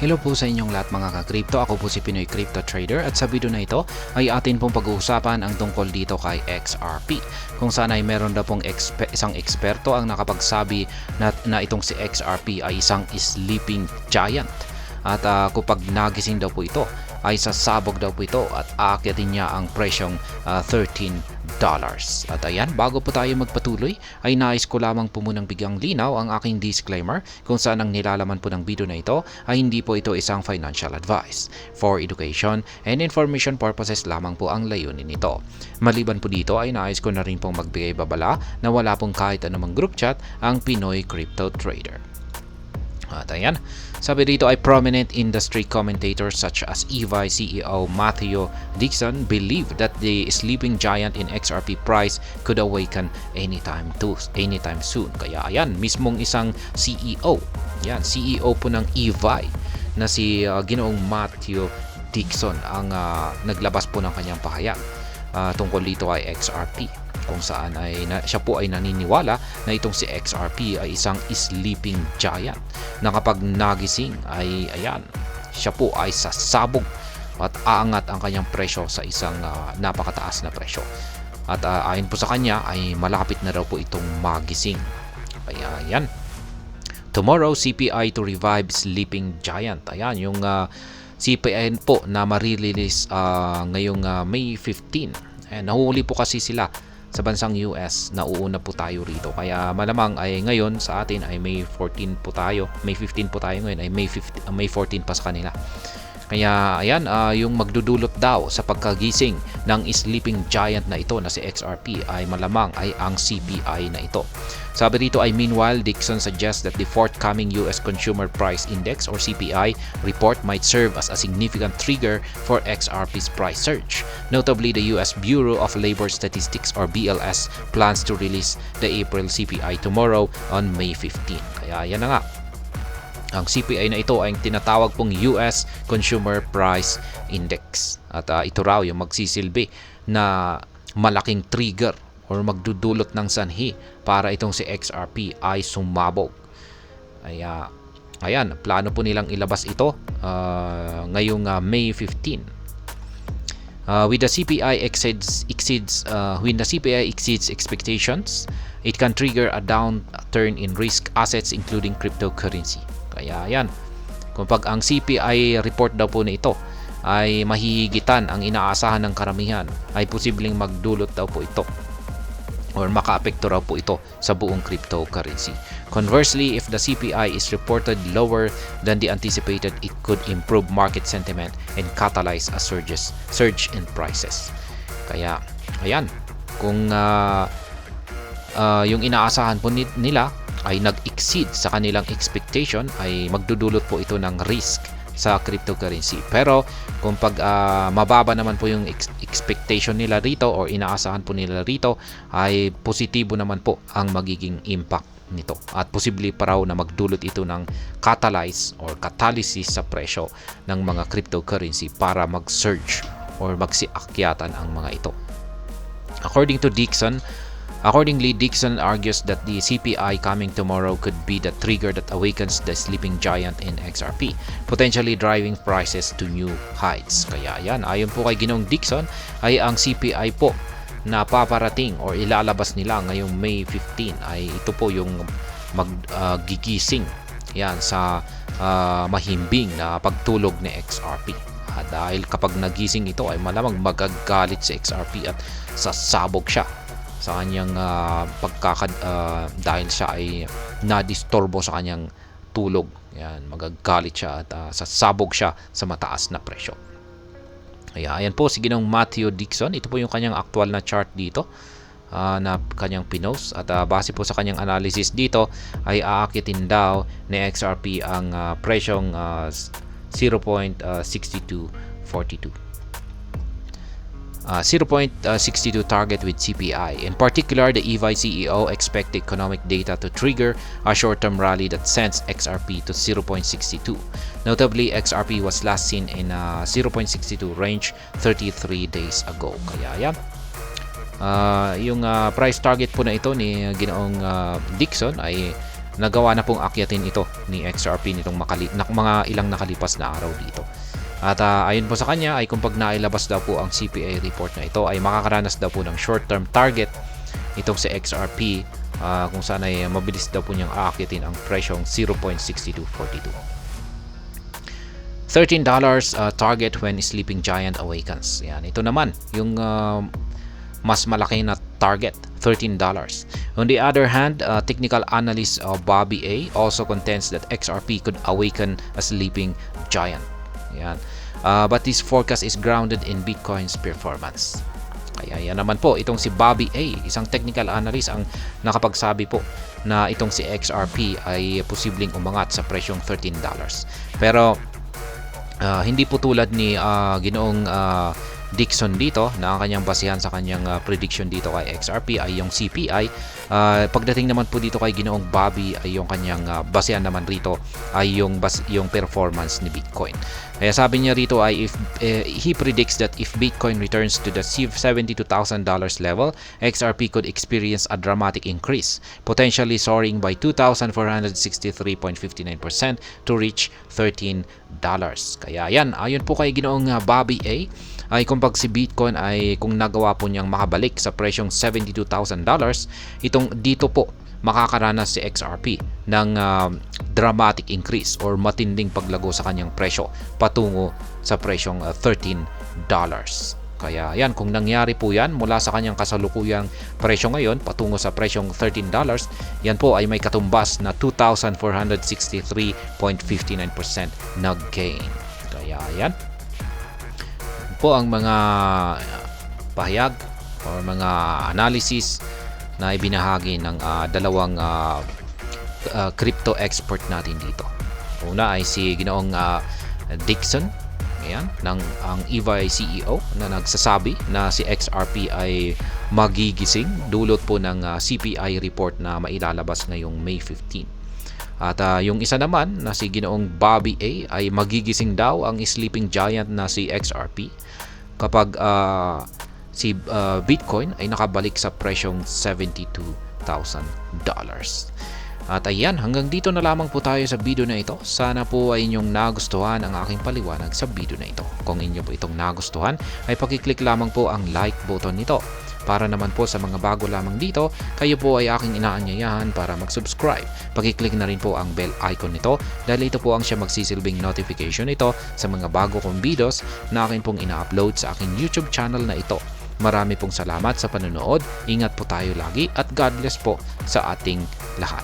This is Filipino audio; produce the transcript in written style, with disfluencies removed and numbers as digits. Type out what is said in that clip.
Hello po sa inyong lahat mga ka-crypto. Ako po si Pinoy Crypto Trader at sa video na ito ay atin pong pag-uusapan ang tungkol dito kay XRP. Kung saan ay meron na pong isang eksperto ang nakapagsabi na itong si XRP ay isang sleeping giant. At kapag nagising daw po ito ay sasabog daw po ito at aakyatin niya ang presyong $13. At ayan, bago po tayo magpatuloy ay nais ko lamang po munang bigyang linaw ang aking disclaimer kung saan ang nilalaman po ng video na ito ay hindi po ito isang financial advice. For education and information purposes lamang po ang layunin nito. Maliban po dito ay nais ko na rin pong magbigay babala na wala pong kahit anumang group chat ang Pinoy Crypto Trader. At ayan, sabi dito ay prominent industry commentators such as EVI CEO Matthew Dixon believe that the sleeping giant in XRP price could awaken anytime soon. Kaya ayan, mismong isang CEO, CEO po ng EVI na si Ginoong Matthew Dixon ang naglabas po ng kanyang pahayag tungkol dito ay XRP. Kung saan ay siya po ay naniniwala na itong si XRP ay isang sleeping giant na kapag nagising ay ayan, siya po ay sasabog at aangat ang kanyang presyo sa isang napakataas na presyo. At ayon po sa kanya ay malapit na daw po itong magising. Kaya ayan, tomorrow CPI to revive sleeping giant. Ayan yung CPI po na marirelease ngayong May 15. Nahuhuli po kasi sila sa bansang US, nauuna po tayo rito. Kaya malamang ay ngayon sa atin ay May 14 po tayo. May 15 po tayo ngayon ay May 14 pa sa kanila. Kaya ayan, yung magdudulot daw sa pagkagising ng sleeping giant na ito na si XRP ay malamang ay ang CPI na ito. Sabi dito ay meanwhile, Dixon suggests that the forthcoming US Consumer Price Index or CPI report might serve as a significant trigger for XRP's price surge. Notably, the US Bureau of Labor Statistics or BLS plans to release the April CPI tomorrow on May 15. Kaya yan na nga. Ang CPI na ito ay tinatawag pong US Consumer Price Index. At ito raw yung magsisilbi na malaking trigger or magdudulot ng sanhi para itong si XRP ay sumabog. Ayan, plano po nilang ilabas ito ngayong May 15. When the CPI exceeds expectations, it can trigger a downturn in risk assets including cryptocurrency. Kaya ayan, kapag ang CPI report daw po na ito ay mahihigitan ang inaasahan ng karamihan, ay posibleng magdulot daw po ito or makaapekto raw po ito sa buong cryptocurrency. Conversely, if the CPI is reported lower than the anticipated, it could improve market sentiment and catalyze a surge in prices. Kaya ayan, kung yung inaasahan po nila ay nag-exceed sa kanilang expectation, ay magdudulot po ito ng risk sa cryptocurrency. Pero kung mababa naman po yung expectation nila rito or inaasahan po nila rito, ay positibo naman po ang magiging impact nito. At posible pa raw na magdulot ito ng catalysis sa presyo ng mga cryptocurrency para mag-surge or magsiakyatan ang mga ito. Accordingly, Dixon argues that the CPI coming tomorrow could be the trigger that awakens the sleeping giant in XRP, potentially driving prices to new heights. Kaya yan, ayon po kay Ginoong Dixon, ay ang CPI po na paparating or ilalabas nila ngayong May 15 ay ito po yung magigising yan sa mahimbing na pagtulog ni XRP. Dahil kapag nagising ito ay malamang magagalit si XRP at sasabog siya sa kanyang dahil siya ay nadisturbo sa kanyang tulog. Yan, magagalit siya at sasabog siya sa mataas na presyo. Ayan po si Ginoong Matthew Dixon. Ito po yung kanyang actual na chart dito na kanyang pinost. At base po sa kanyang analysis dito ay aakitin daw ni XRP ang presyong 0.6242. 0.62 target with CPI. In particular, the EVI CEO expect economic data to trigger a short-term rally that sends XRP to 0.62. Notably, XRP was last seen in 0.62 range 33 days ago. Kaya yan, yung price target po na ito ni Ginoong Dixon ay nagawa na pong akyatin ito ni XRP nitong mga ilang nakalipas na araw dito. At ayon po sa kanya ay kung pag nailabas daw po ang CPI report na ito ay makakaranas daw po ng short-term target itong si XRP kung saan ay mabilis daw po niyang aakyatin ang presyong 0.6242. $13 target when sleeping giant awakens. Yan, ito naman yung mas malaki na target, $13. On the other hand, technical analyst Bobby A also contends that XRP could awaken a sleeping giant. Yan. But this forecast is grounded in Bitcoin's performance. Kaya yan naman po, itong si Bobby A, isang technical analyst ang nakapagsabi po na itong si XRP ay posibleng umangat sa presyong $13. Pero hindi po tulad ni Ginoong Dixon dito na ang kanyang basihan sa kanyang prediction dito kay XRP ay yung CPI. Pagdating naman po dito kay Ginoong Bobby ay yung kanyang basihan naman rito ay yung performance ni Bitcoin. Kaya sabi niya rito ay he predicts that if Bitcoin returns to the $72,000 level, XRP could experience a dramatic increase, potentially soaring by 2,463.59% to reach $13. Kaya yan, ayon po kay Ginoong Bobby A, ay kung pag si Bitcoin ay kung nagawa po niyang makabalik sa presyong $72,000, itong dito po makakaranas si XRP ng dramatic increase or matinding paglago sa kanyang presyo patungo sa presyong $13. Kaya yan, kung nangyari po yan mula sa kanyang kasalukuyang presyo ngayon patungo sa presyong $13, yan po ay may katumbas na 2,463.59% na gain. Kaya yan po ang mga pahayag o mga analysis na ibinahagi ng dalawang crypto expert natin dito. Una ay si Ginoong Dixon, ayan, ang EVI CEO na nagsasabi na si XRP ay magigising dulot po ng CPI report na mailalabas ngayong May 15. At yung isa naman na si Ginoong Bobby A ay magigising daw ang sleeping giant na si XRP kapag si Bitcoin ay nakabalik sa presyong $72,000. At ayan, hanggang dito na lamang po tayo sa video na ito. Sana po ay inyong nagustuhan ang aking paliwanag sa video na ito. Kung inyo po itong nagustuhan, ay pakiclick lamang po ang like button nito. Para naman po sa mga bago lamang dito, kayo po ay aking inaanyayahan para mag-subscribe. Pakiclick na rin po ang bell icon nito dahil ito po ang siya magsisilbing notification nito sa mga bago kong videos na akin pong ina-upload sa aking YouTube channel na ito. Marami pong salamat sa panonood. Ingat po tayo lagi at God bless po sa ating lahat.